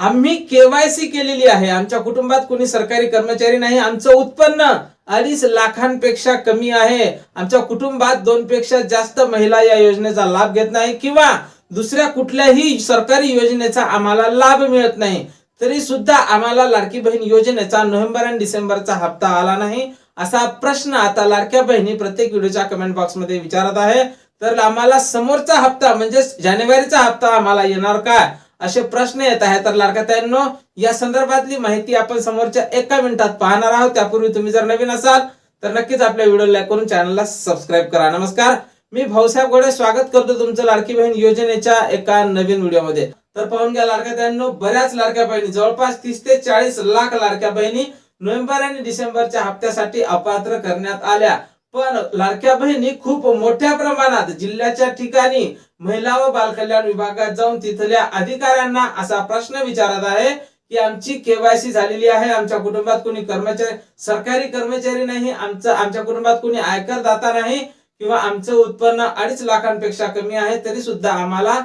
आम्ही केवायसी केलेली आहे, आमच्या कुटुंबात कोणी सरकारी कर्मचारी नाही, आमचं उत्पन्न 2.5 लाखांपेक्षा कमी आहे, आमच्या कुटुंबात 2 पेक्षा जास्त महिला या योजनेचा लाभ घेत नाही किंवा दुसऱ्या कुठल्याही सरकारी योजनेचा आम्हाला लाभ मिळत नाही, तरी सुद्धा आम्हाला लाडकी बहीण योजनेचा नोव्हेंबर आणि डिसेंबरचा हप्ता आला नाही, असा प्रश्न आता लाडक्या बहिणी प्रत्येक व्हिडिओच्या कमेंट बॉक्स मध्ये विचारत आहे. तर आम्हाला समोरचा हप्ता म्हणजे जानेवारीचा हप्ता आम्हाला येणार का, असे प्रश्न येत आहेत. तर लाडक्या ताईंनो, या संदर्भातली माहिती आपण समोरच्या 1 मिनिटात पाहणार आहोत. त्यापूर्वी तुम्ही जर नवीन असाल तर नक्कीच आपल्या व्हिडिओ लाईक करून चॅनलला सबस्क्राईब करा. नमस्कार, मी भाऊसाहेब गोडे स्वागत करतो तुमचं लाडकी बहीण योजनेच्या एका नवीन व्हिडिओमध्ये. तर पाहून घ्या लाडक्या ताईंनो, बऱ्याच लाडक्या बहिणी जवळपास 30 ते 40 लाख लाडक्या बहिणी नोव्हेंबर आणि डिसेंबरच्या हप्त्यासाठी अपात्र करण्यात आल्या. पण लाडक्या बहिणी खूप मोठ्या प्रमाणात जिल्ह्याच्या ठिकाणी महिला व बालकल्याण विभागात जाऊन तिथल्या अधिकाऱ्यांना असा प्रश्न विचारत आहे की आमची केवायसी झालेली आहे, आमच्या कुटुंबात कोणी सरकारी कर्मचारी नाही, आमच्या कुटुंबात कोणी आयकर दाता नाही किंवा आमचं उत्पन्न 2.5 लाखांपेक्षा कमी आहे, तरी सुद्धा आम्हाला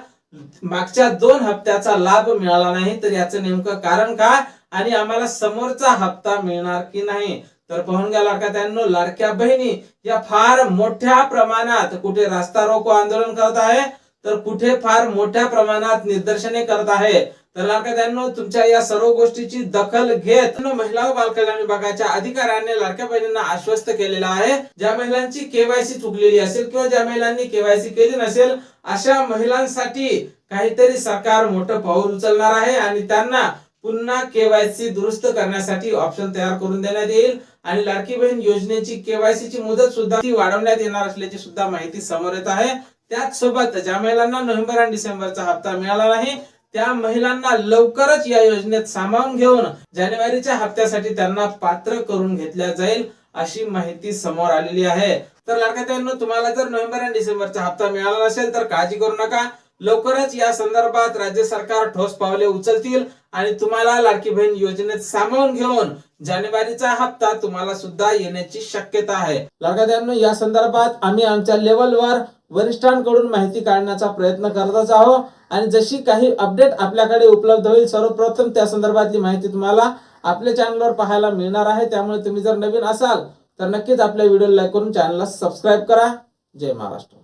मागच्या 2 हप्त्याचा लाभ मिळाला नाही. तर याचं नेमकं कारण काय आणि आम्हाला समोरचा हप्ता मिळणार की नाही. तर पाहून घ्या लाडक्या ताईंनो, लाडक्या बहिणी या फार मोठ्या प्रमाणात कुठे रास्ता रोको आंदोलन करत आहे, तर कुठे फार मोठ्या प्रमाणात निदर्शने करत आहे. तर लाडक्या ताईंनो, तुमच्या या सर्व गोष्टीची दखल घेत महिला व बालकल्याण विभागाच्या अधिकाऱ्यांनी लाडक्या बहिणींना आश्वस्त केलेलं आहे, ज्या महिलांची केवायसी चुकलेली असेल किंवा ज्या महिलांनी केवायसी केली नसेल अशा महिलांसाठी काहीतरी सरकार मोठं पाऊल उचलणार आहे आणि त्यांना पुन्हा केवायसी दुरुस्त करण्यासाठी ऑप्शन तयार करून देण्यात येईल आणि लाडकी बहीण योजनेची केवायसीची मुदत सुद्धा ती वाढवण्यात येणार असल्याची सुद्धा माहिती समोर येत आहे. त्याच सोबत ज्या महिलांना नोव्हेंबर आणि डिसेंबरचा हप्ता मिळाला नाही त्या महिलांना लवकरच या योजनेत सामावून घेऊन जानेवारीच्या हप्त्यासाठी त्यांना पात्र करून घेतल्या जाईल अशी माहिती समोर आलेली आहे. तर लाडक्या ताईंनो, तुम्हाला जर नोव्हेंबर आणि डिसेंबरचा हप्ता मिळाला नसेल तर काळजी करू नका, लवकरच या संदर्भात राज्य सरकार ठोस पावले उचलतील आणि तुम्हाला लाडकी बहीण योजनेत सामावून घेऊन जानेवारीचा हप्ता तुम्हाला सुद्धा येण्याची शक्यता आहे. लाडक्या ताईंनो, या संदर्भात आम्ही आमच्या लेवलवर वरिष्ठांकडून माहिती काढण्याचा प्रयत्न करतच आहोत आणि जशी काही अपडेट आपल्याकडे उपलब्ध होईल सर्वप्रथम त्या संदर्भातली माहिती तुम्हाला आपल्या चॅनलवर पाहायला मिळणार आहे. त्यामुळे तुम्ही जर नवीन असाल तर नक्कीच आपल्या व्हिडिओ लाईक करून चॅनलला सबस्क्राईब करा. जय महाराष्ट्र.